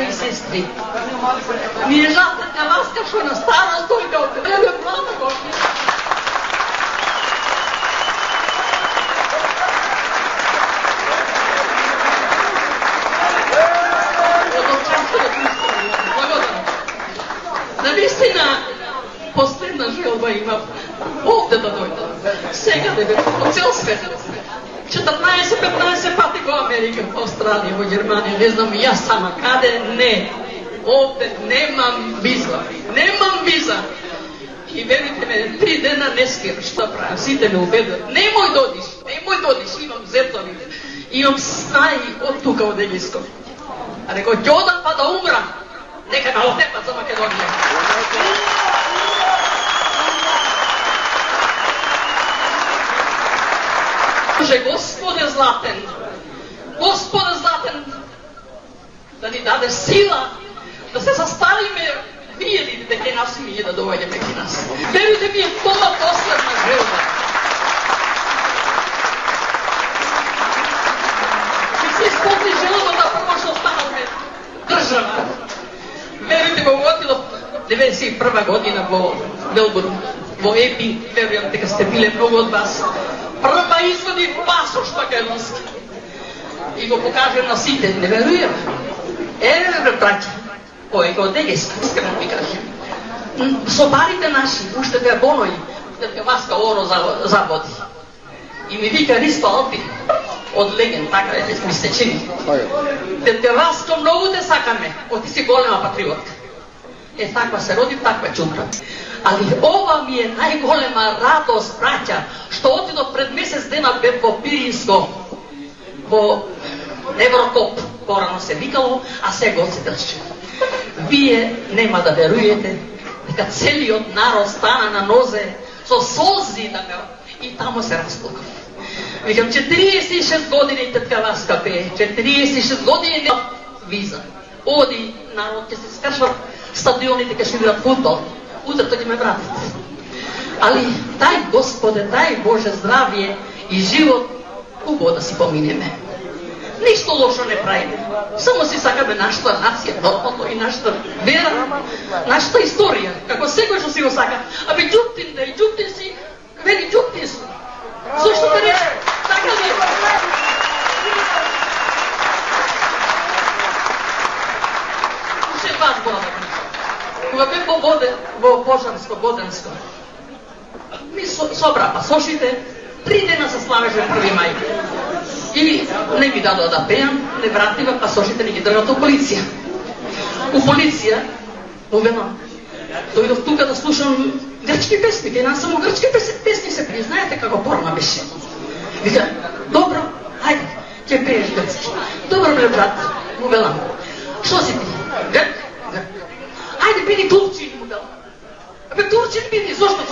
и сестри. Ми е жал така ласка што на старост дојде од тебе млада година. Наистина, последна желба имам овде да дојдам. Сега да бе по цел свет. 14-15 пати во Америка, во Австралија, во Германија, не знам јас сама каде, не. Овде немам виза. Немам виза. И верите ме, 3 дена не скирам, што правам, сите ме убедат. Немој додиш, имам зетови. Имам стаи од тука од Егисков. А рекој, ќе одам па да умрам. Нека ме отепат за Македонија. Боже, Господе Златен, да ни даде сила, да се заставиме видели дека нас смие да доаѓаме кај нас. Верујте ми, тоа последна желба. Ќе се исполни желбата прво што станаме држава. Верујте, го отидов 91 година во Мелбурн, во ЕПИ, верујам дека сте биле многу од вас. Прва извади пасош македонски. И го покажем на сите, не верујам. Еве, браќа, кој го Егеска, искрено ми кажем. Со парите наши, уште беа бонои, да те васка оно заводи. И ми вика Ристо Алпи, од Леген, така ми се чини. Те васка многу те сакаме, оти си голема патриотка. Е, таква се роди, таква чудра. Али ова ми е најголема радост, браќа, што отидов пред месец дена бев во Пиринско, во Еврокоп, порано се викало, а сега се држи. Вие нема да веруете дека целиот народ стана на нозе со солзи да ме... И тамо се расплакав. Викам, 46 години тетка Васка пее, 46 години не виза. Оди народ ќе се скршат стадионите, ќе играат фудбал. Утрето ќе ме вратат. Али дај Господе, дај Боже здравие и живот, убаво да си поминеме. Ништо лошо не правиме. Само си сакаме нашата нација, нормално и нашата вера, нашата историја, како секој што си го сака. Абе Ѓуптин да и Ѓуптин си, вели Ѓуптин си. Зошто те рече? Така ли? Уште два збора да кажам. Кога бев во Пожарско, Боденско, ми собра пасошите, 3 дена се славеше 1 мај. И не ми дадоа да пеам, не вратива, пасошите не ги држат у полиција. У полиција, уведам, дојдов тука да слушам грчки песни, кај нас само грчки песни се признаете како порна беше. Вика, добро, хајде, ќе пееш грчки. Добро, бре, брат, уведам. Што си ти? Грк? Хајде, биди турчин, му велам. Абе, турчин биди, зошто